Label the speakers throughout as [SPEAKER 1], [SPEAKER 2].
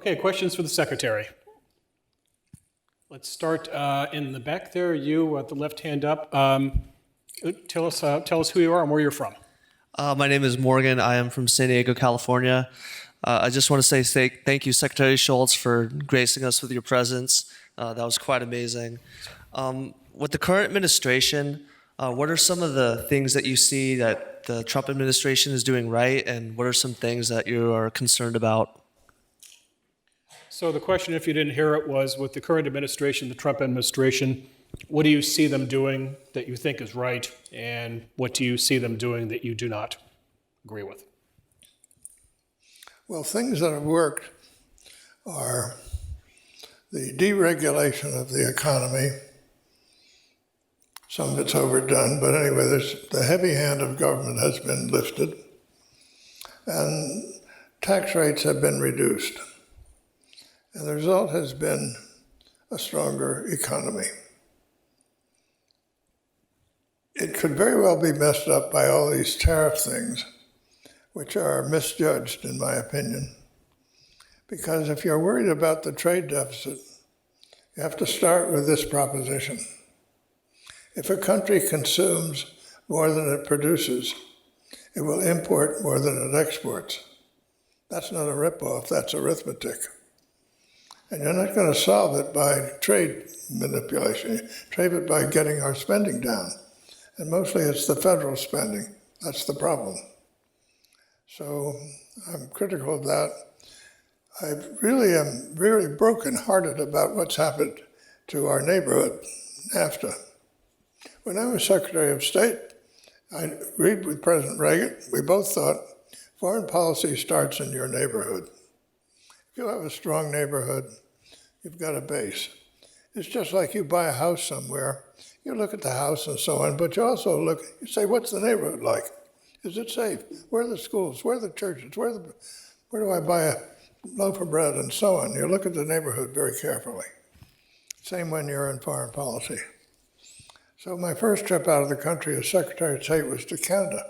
[SPEAKER 1] Okay, questions for the Secretary. Let's start in the back there. You with the left hand up. Tell us who you are and where you're from.
[SPEAKER 2] My name is Morgan. I am from San Diego, California. I just want to say thank you, Secretary Shultz, for gracing us with your presence. That was quite amazing. With the current administration, what are some of the things that you see that the Trump administration is doing right, and what are some things that you are concerned about?
[SPEAKER 1] So the question, if you didn't hear it, was with the current administration, the Trump administration, what do you see them doing that you think is right, and what do you see them doing that you do not agree with?
[SPEAKER 3] Well, things that have worked are the deregulation of the economy. Some of it's overdone, but anyway, the heavy hand of government has been lifted, and tax rates have been reduced. And the result has been a stronger economy. It could very well be messed up by all these tariff things, which are misjudged, in my opinion. Because if you're worried about the trade deficit, you have to start with this proposition. If a country consumes more than it produces, it will import more than it exports. That's not a ripoff, that's arithmetic. And you're not going to solve it by trade manipulation. You trade it by getting our spending down. And mostly it's the federal spending. That's the problem. So I'm critical of that. I really am very brokenhearted about what's happened to our neighborhood, NAFTA. When I was Secretary of State, I agreed with President Reagan. We both thought foreign policy starts in your neighborhood. If you have a strong neighborhood, you've got a base. It's just like you buy a house somewhere. You look at the house and so on, but you also you say, what's the neighborhood like? Is it safe? Where are the schools? Where are the churches? Where do I buy a loaf of bread and so on? You look at the neighborhood very carefully. Same when you're in foreign policy. So my first trip out of the country as Secretary of State was to Canada.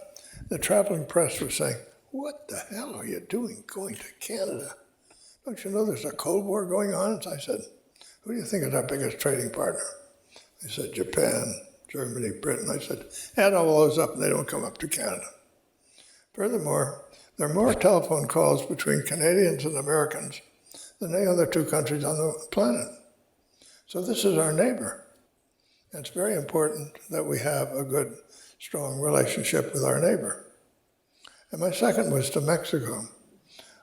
[SPEAKER 3] The traveling press was saying, what the hell are you doing going to Canada? Don't you know there's a Cold War going on? So I said, who do you think is our biggest trading partner? They said, Japan, Germany, Britain. I said, add all those up and they don't come up to Canada. Furthermore, there are more telephone calls between Canadians and Americans than any other two countries on the planet. So this is our neighbor. And it's very important that we have a good, strong relationship with our neighbor. And my second was to Mexico.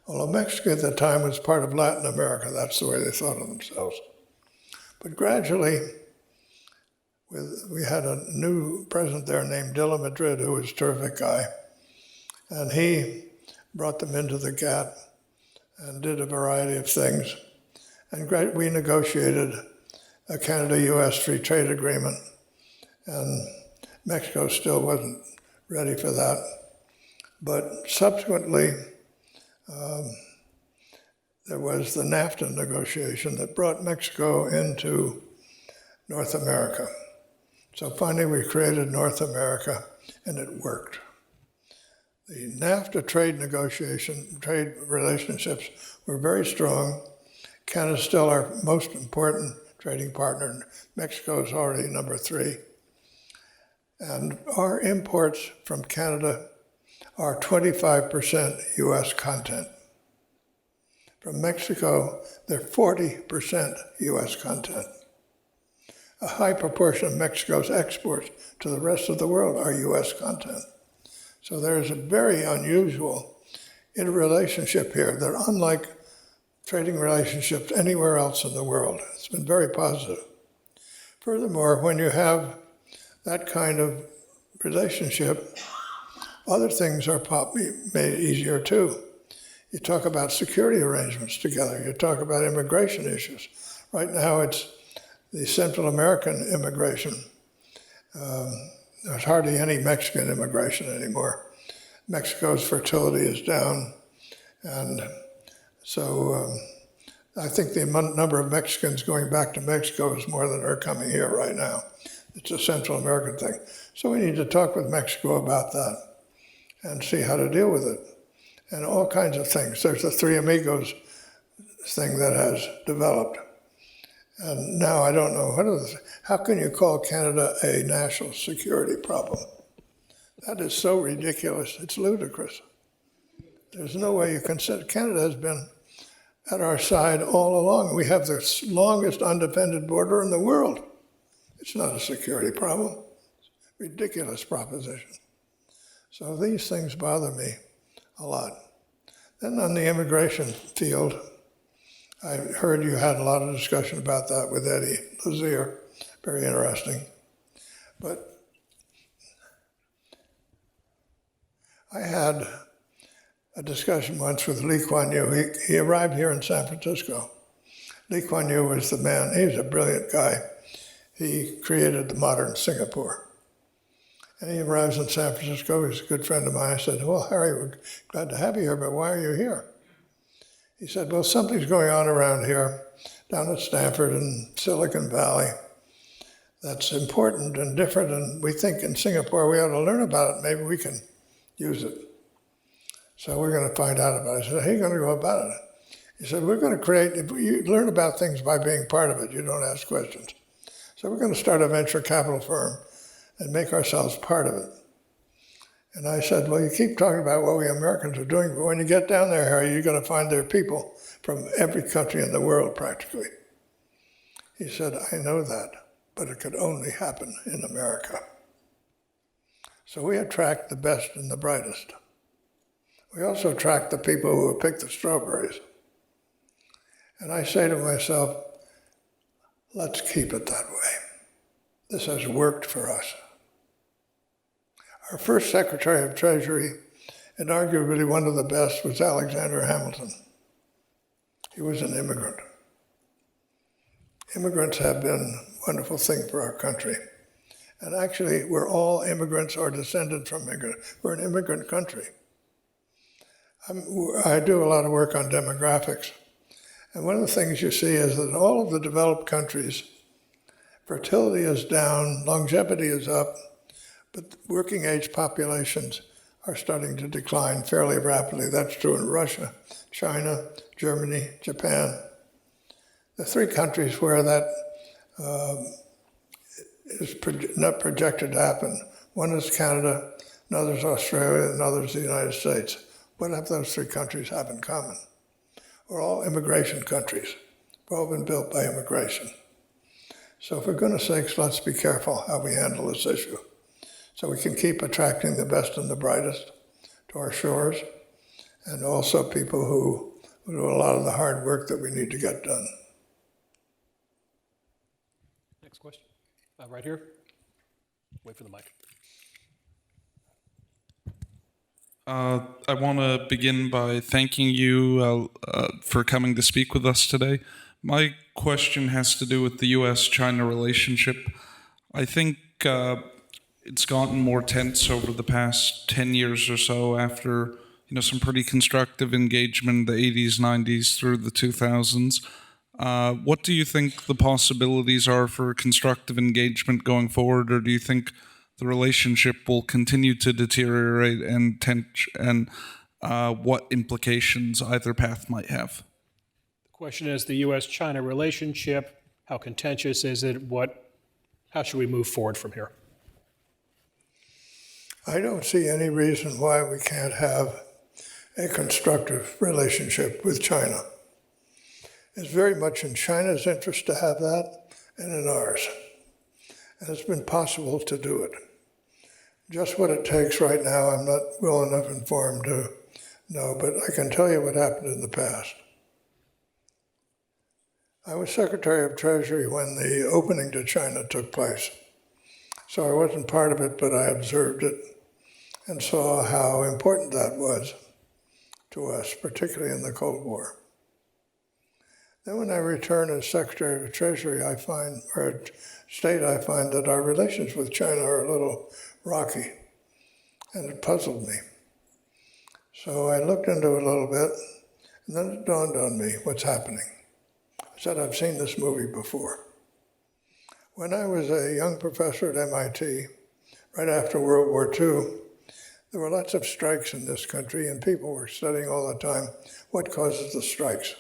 [SPEAKER 3] Although Mexico at the time was part of Latin America, that's the way they thought of themselves. But gradually, we had a new president there named De La Madrid, who was a terrific guy. And he brought them into the GATT and did a variety of things. And we negotiated a Canada-US free trade agreement. And Mexico still wasn't ready for that. But subsequently, there was the NAFTA negotiation that brought Mexico into North America. So finally we created North America, and it worked. The NAFTA trade relationships were very strong. Canada's still our most important trading partner. Mexico is already number 3. And our imports from Canada are 25% US content. From Mexico, they're 40% US content. A high proportion of Mexico's exports to the rest of the world are US content. So there's a very unusual interrelationship here that unlike trading relationships anywhere else in the world. It's been very positive. Furthermore, when you have that kind of relationship, other things are made easier too. You talk about security arrangements together. You talk about immigration issues. Right now it's the Central American immigration. There's hardly any Mexican immigration anymore. Mexico's fertility is down. And so I think the number of Mexicans going back to Mexico is more than are coming here right now. It's a Central American thing. So we need to talk with Mexico about that and see how to deal with it. And all kinds of things. There's the Three Amigos thing that has developed. And now I don't know, how can you call Canada a national security problem? That is so ridiculous, it's ludicrous. There's no way you can say Canada has been at our side all along. We have the longest undefended border in the world. It's not a security problem. Ridiculous proposition. So these things bother me a lot. Then on the immigration field, I heard you had a lot of discussion about that with Eddie Lazier. Very interesting. But I had a discussion once with Lee Kuan Yew. He arrived here in San Francisco. Lee Kuan Yew was the man. He was a brilliant guy. He created the modern Singapore. And he arrives in San Francisco. He's a good friend of mine. I said, well, Harry, we're glad to have you here, but why are you here? He said, well, something's going on around here, down at Stanford and Silicon Valley, that's important and different, and we think in Singapore we ought to learn about it. Maybe we can use it. So we're going to find out about it. I said, how are you going to go about it? He said, we're going to create, if you learn about things by being part of it, you don't ask questions. So we're going to start a venture capital firm and make ourselves part of it. And I said, well, you keep talking about what we Americans are doing, but when you get down there, Harry, you're going to find there are people from every country in the world practically. He said, I know that, but it could only happen in America. So we attract the best and the brightest. We also attract the people who will pick the strawberries. And I say to myself, let's keep it that way. This has worked for us. Our first Secretary of Treasury, and arguably one of the best, was Alexander Hamilton. He was an immigrant. Immigrants have been a wonderful thing for our country. And actually, we're all immigrants or descended from immigrants. We're an immigrant country. I do a lot of work on demographics. And one of the things you see is that in all of the developed countries, fertility is down, longevity is up, but working age populations are starting to decline fairly rapidly. That's true in Russia, China, Germany, Japan. The three countries where that is not projected to happen. One is Canada, another is Australia, and another is the United States. What have those three countries have in common? We're all immigration countries. We've all been built by immigration. So for goodness sakes, let's be careful how we handle this issue so we can keep attracting the best and the brightest to our shores, and also people who do a lot of the hard work that we need to get done.
[SPEAKER 1] Next question. Right here. Wait for the mic.
[SPEAKER 4] I want to begin by thanking you for coming to speak with us today. My question has to do with the U.S.-China relationship. I think it's gotten more tense over the past 10 years or so after some pretty constructive engagement in the 80s, 90s through the 2000s. What do you think the possibilities are for constructive engagement going forward, or do you think the relationship will continue to deteriorate, and what implications either path might have?
[SPEAKER 1] The question is the U.S.-China relationship. How contentious is it? How should we move forward from here?
[SPEAKER 3] I don't see any reason why we can't have a constructive relationship with China. It's very much in China's interest to have that, and in ours. And it's been possible to do it. Just what it takes right now, I'm not well enough informed to know, but I can tell you what happened in the past. I was Secretary of Treasury when the opening to China took place. So I wasn't part of it, but I observed it and saw how important that was to us, particularly in the Cold War. Then when I return as Secretary of Treasury, I find that our relations with China are a little rocky, and it puzzled me. So I looked into it a little bit, and then it dawned on me what's happening. I said, I've seen this movie before. When I was a young professor at MIT, right after World War II, there were lots of strikes in this country, and people were studying all the time what causes the strikes.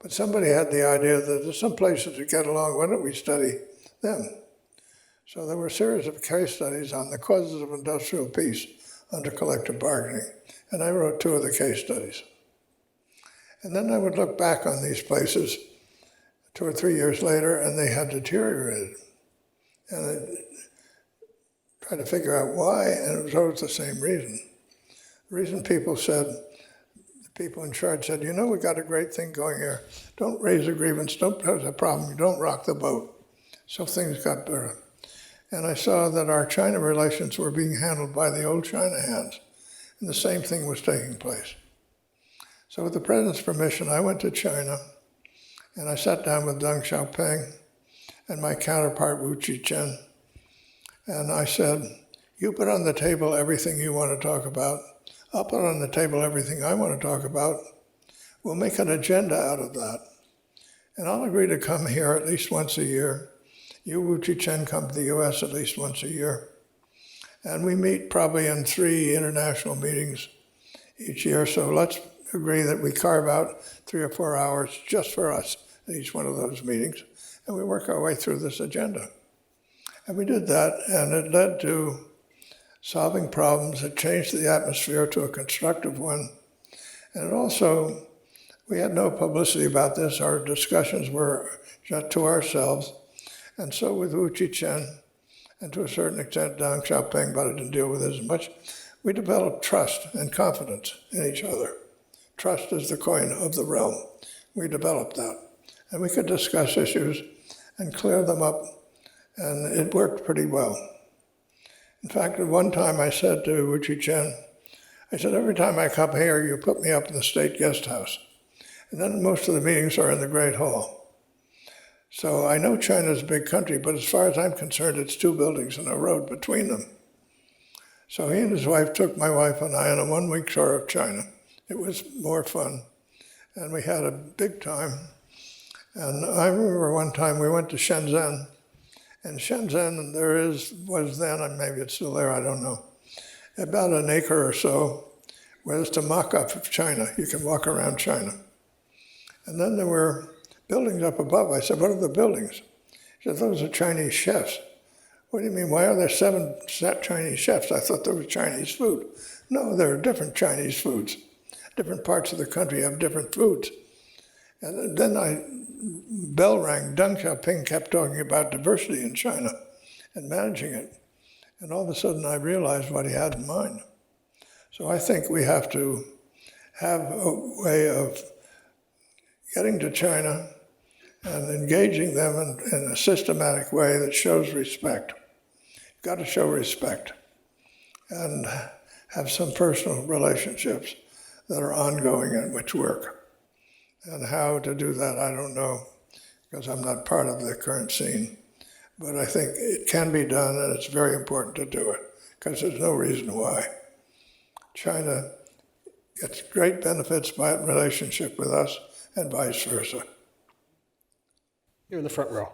[SPEAKER 3] But somebody had the idea that there's some places that get along, why don't we study them? So there were a series of case studies on the causes of industrial peace under collective bargaining, and I wrote 2 of the case studies. And then I would look back on these places 2 or 3 years later, and they had deteriorated. And I tried to figure out why, and it was always the same reason. The reason people said, the people in charge said, we got a great thing going here. Don't raise a grievance, don't pose a problem, don't rock the boat. So things got better. And I saw that our China relations were being handled by the old China hands, and the same thing was taking place. So with the President's permission, I went to China, and I sat down with Deng Xiaoping and my counterpart, Wu Chi-chen, and I said, you put on the table everything you want to talk about. I'll put on the table everything I want to talk about. We'll make an agenda out of that. And I'll agree to come here at least once a year. You, Wu Chi-chen, come to the US at least once a year. And we meet probably in 3 international meetings each year. So let's agree that we carve out 3 or 4 hours just for us at each one of those meetings. And we work our way through this agenda. And we did that, and it led to solving problems. It changed the atmosphere to a constructive one. And it also, we had no publicity about this. Our discussions were just to ourselves. And so with Wu Chi-chen, and to a certain extent Deng Xiaoping, but I didn't deal with it as much, we developed trust and confidence in each other. Trust is the coin of the realm. We developed that. And we could discuss issues and clear them up, and it worked pretty well. In fact, at one time I said to Wu Chi-chen, I said, every time I come here, you put me up in the state guest house. And then most of the meetings are in the Great Hall. So I know China's a big country, but as far as I'm concerned, it's 2 buildings and a road between them. So he and his wife took my wife and I on a 1-week tour of China. It was more fun, and we had a big time. And I remember one time we went to Shenzhen, and Shenzhen was then, and maybe it's still there, I don't know, about an acre or so, where it's a mock-up of China. You can walk around China. And then there were buildings up above. I said, what are the buildings? He said, those are Chinese chefs. What do you mean, why are there 7 Chinese chefs? I thought there was Chinese food. No, there are different Chinese foods. Different parts of the country have different foods. And then bell rang. Deng Xiaoping kept talking about diversity in China and managing it. And all of a sudden I realized what he had in mind. So I think we have to have a way of getting to China and engaging them in a systematic way that shows respect. You've got to show respect and have some personal relationships that are ongoing and which work. And how to do that, I don't know, because I'm not part of the current scene. But I think it can be done, and it's very important to do it, because there's no reason why. China gets great benefits by relationship with us, and vice versa.
[SPEAKER 1] You're in the front row.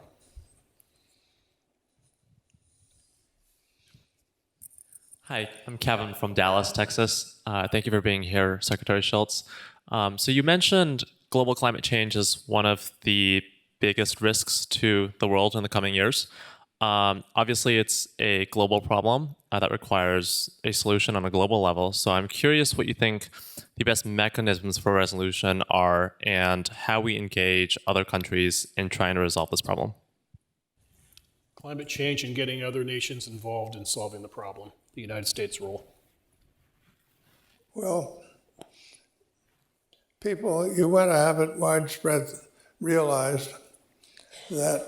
[SPEAKER 5] Hi, I'm Kevin from Dallas, Texas. Thank you for being here, Secretary Shultz. So you mentioned global climate change is one of the biggest risks to the world in the coming years. Obviously, it's a global problem that requires a solution on a global level. So I'm curious what you think the best mechanisms for resolution are and how we engage other countries in trying to resolve this problem.
[SPEAKER 1] Climate change and getting other nations involved in solving the problem, the United States role.
[SPEAKER 3] Well, people, you want to have it widespread realized that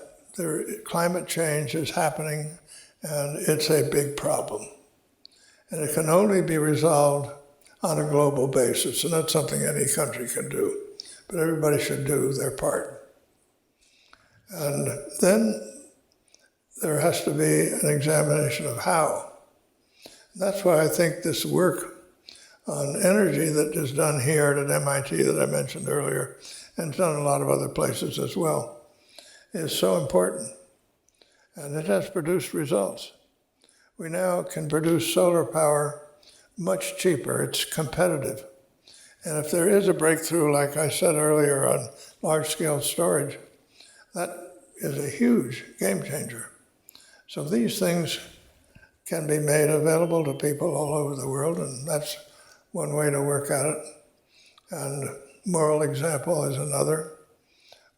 [SPEAKER 3] climate change is happening and it's a big problem. And it can only be resolved on a global basis, and that's something any country can do. But everybody should do their part. And then there has to be an examination of how. And that's why I think this work on energy that is done here at MIT that I mentioned earlier, and it's done in a lot of other places as well, is so important. And it has produced results. We now can produce solar power much cheaper. It's competitive. And if there is a breakthrough, like I said earlier, on large-scale storage, that is a huge game changer. So these things can be made available to people all over the world, and that's one way to work at it. And moral example is another.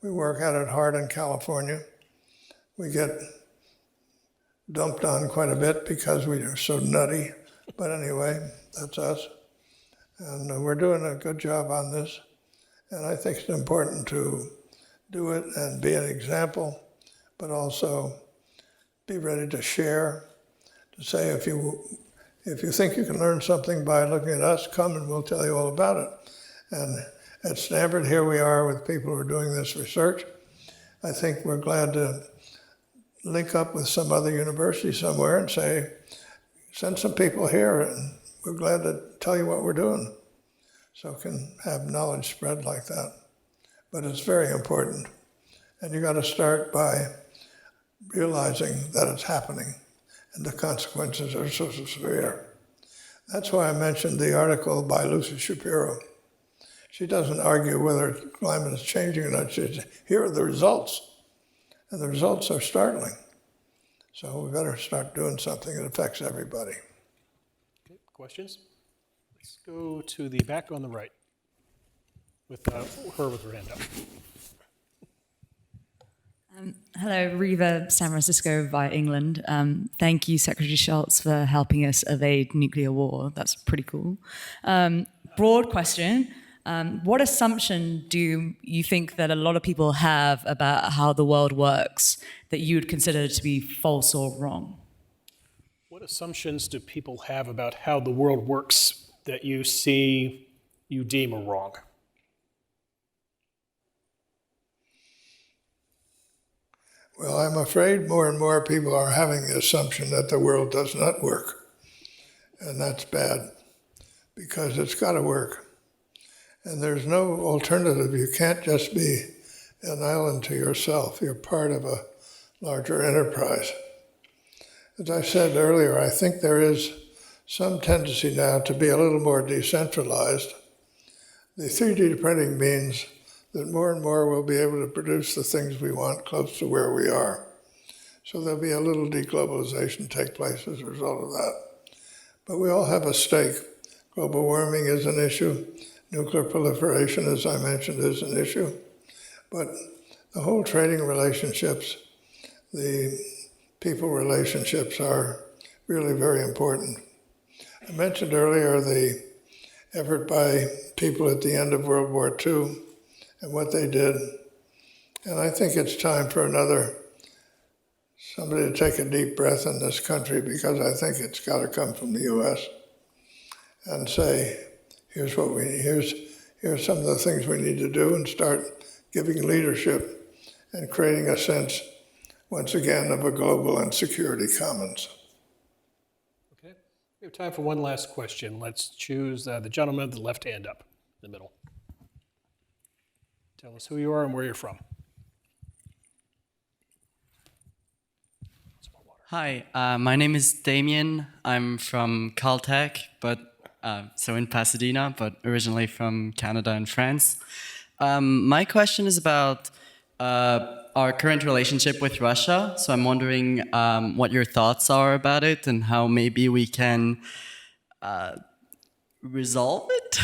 [SPEAKER 3] We work at it hard in California. We get dumped on quite a bit because we are so nutty. But anyway, that's us. And we're doing a good job on this. And I think it's important to do it and be an example, but also be ready to share, to say if you think you can learn something by looking at us, come and we'll tell you all about it. And at Stanford, here we are with people who are doing this research. I think we're glad to link up with some other university somewhere and say, send some people here and we're glad to tell you what we're doing. So it can have knowledge spread like that. But it's very important. And you got to start by realizing that it's happening and the consequences are so severe. That's why I mentioned the article by Lucy Shapiro. She doesn't argue whether climate is changing or not. She says, here are the results. And the results are startling. So we better start doing something that affects everybody.
[SPEAKER 1] Okay, questions? Let's go to the back on the right with her with her hand up.
[SPEAKER 6] Hello, Riva, San Francisco via England. Thank you, Secretary Shultz, for helping us evade nuclear war. That's pretty cool. Broad question. What assumption do you think that a lot of people have about how the world works that you would consider to be false or wrong?
[SPEAKER 1] What assumptions do people have about how the world works that you deem are wrong?
[SPEAKER 3] Well, I'm afraid more and more people are having the assumption that the world does not work. And that's bad, because it's got to work. And there's no alternative. You can't just be an island to yourself. You're part of a larger enterprise. As I said earlier, I think there is some tendency now to be a little more decentralized. The 3D printing means that more and more we'll be able to produce the things we want close to where we are. So there'll be a little deglobalization take place as a result of that. But we all have a stake. Global warming is an issue. Nuclear proliferation, as I mentioned, is an issue. But the whole trading relationships, the people relationships are really very important. I mentioned earlier the effort by people at the end of World War II and what they did. And I think it's time for somebody to take a deep breath in this country, because I think it's got to come from the U.S. and say, here's some of the things we need to do, and start giving leadership and creating a sense, once again, of a global and security commons.
[SPEAKER 1] Okay, we have time for one last question. Let's choose the gentleman with the left hand up in the middle. Tell us who you are and where you're from.
[SPEAKER 7] Hi, my name is Damien. I'm from Caltech, so in Pasadena, but originally from Canada and France. My question is about our current relationship with Russia. So I'm wondering what your thoughts are about it and how maybe we can resolve it.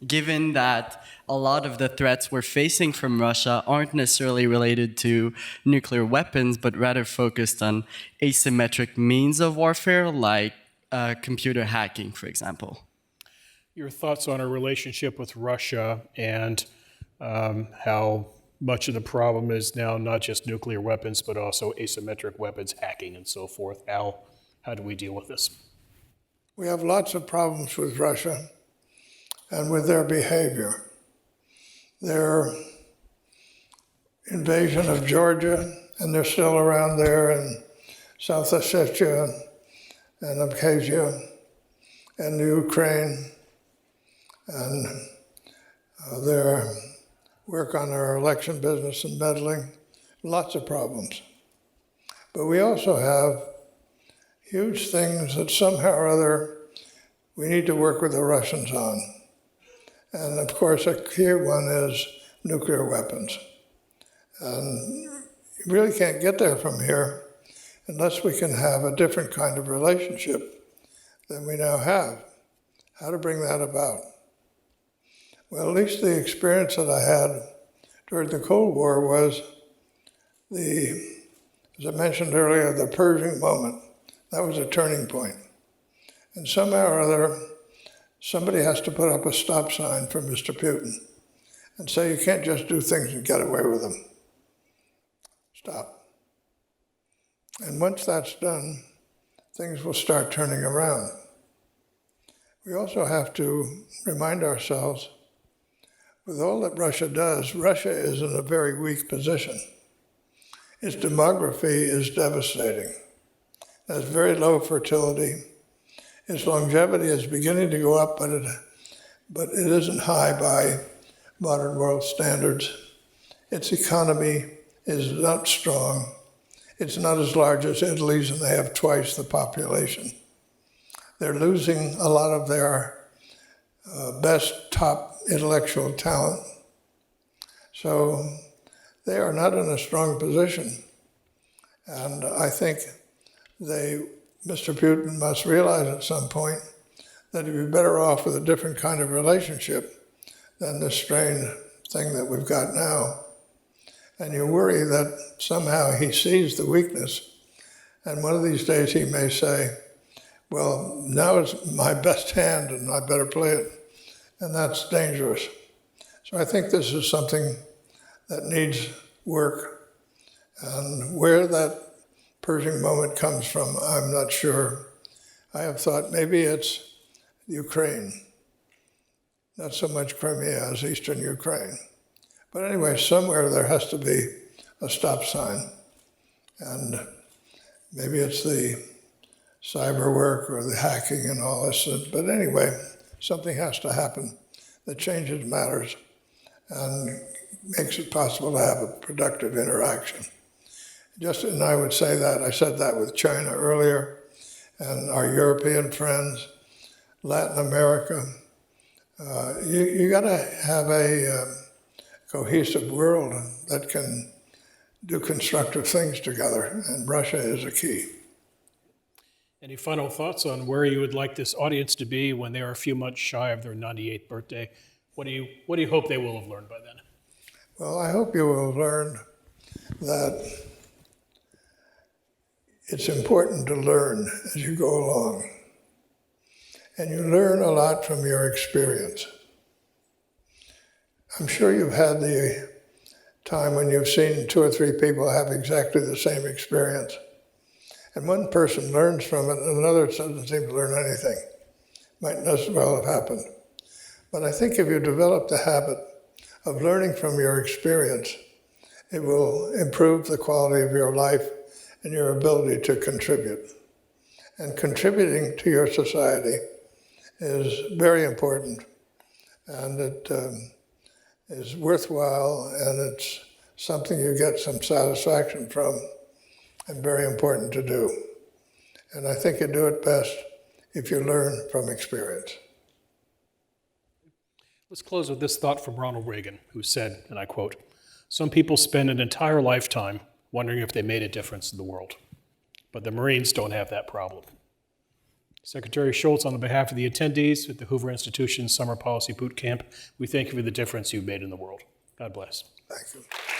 [SPEAKER 7] Given that a lot of the threats we're facing from Russia aren't necessarily related to nuclear weapons, but rather focused on asymmetric means of warfare, like computer hacking, for example.
[SPEAKER 1] Your thoughts on our relationship with Russia and how much of the problem is now not just nuclear weapons, but also asymmetric weapons, hacking, and so forth. How do we deal with this?
[SPEAKER 3] We have lots of problems with Russia and with their behavior. Their invasion of Georgia, and they're still around there, and South Ossetia and Abkhazia and Ukraine, and their work on our election business and meddling, lots of problems. But we also have huge things that somehow or other we need to work with the Russians on. And of course, a key one is nuclear weapons. And you really can't get there from here unless we can have a different kind of relationship than we now have. How to bring that about? Well, at least the experience that I had during the Cold War was as I mentioned earlier, the Pershing moment. That was a turning point. And somehow or other, somebody has to put up a stop sign for Mr. Putin and say you can't just do things and get away with them. Stop. And once that's done, things will start turning around. We also have to remind ourselves, with all that Russia does, Russia is in a very weak position. Its demography is devastating. It has very low fertility. Its longevity is beginning to go up, but it isn't high by modern world standards. Its economy is not strong. It's not as large as Italy's, and they have twice the population. They're losing a lot of their best top intellectual talent. So they are not in a strong position. And I think Mr. Putin must realize at some point that he'd be better off with a different kind of relationship than this strained thing that we've got now. And you worry that somehow he sees the weakness, and one of these days he may say, well, now is my best hand and I better play it. And that's dangerous. So I think this is something that needs work. And where that Pershing moment comes from, I'm not sure. I have thought maybe it's Ukraine, not so much Crimea as eastern Ukraine. But anyway, somewhere there has to be a stop sign. And maybe it's the cyber work or the hacking and all this. But anyway, something has to happen that changes matters and makes it possible to have a productive interaction. And I would say that, I said that with China earlier, and our European friends, Latin America. You gotta have a cohesive world that can do constructive things together, and Russia is a key.
[SPEAKER 1] Any final thoughts on where you would like this audience to be when they are a few months shy of their 98th birthday? What do you hope they will have learned by then?
[SPEAKER 3] Well, I hope you will learn that it's important to learn as you go along. And you learn a lot from your experience. I'm sure you've had the time when you've seen 2 or 3 people have exactly the same experience. And one person learns from it and another doesn't seem to learn anything. Might not as well have happened. But I think if you develop the habit of learning from your experience, it will improve the quality of your life and your ability to contribute. And contributing to your society is very important, and it is worthwhile, and it's something you get some satisfaction from, and very important to do. And I think you do it best if you learn from experience.
[SPEAKER 1] Let's close with this thought from Ronald Reagan, who said, and I quote, "Some people spend an entire lifetime wondering if they made a difference in the world, but the Marines don't have that problem." Secretary Shultz, on behalf of the attendees at the Hoover Institution Summer Policy Boot Camp, we thank you for the difference you've made in the world. God bless.
[SPEAKER 3] Thank you.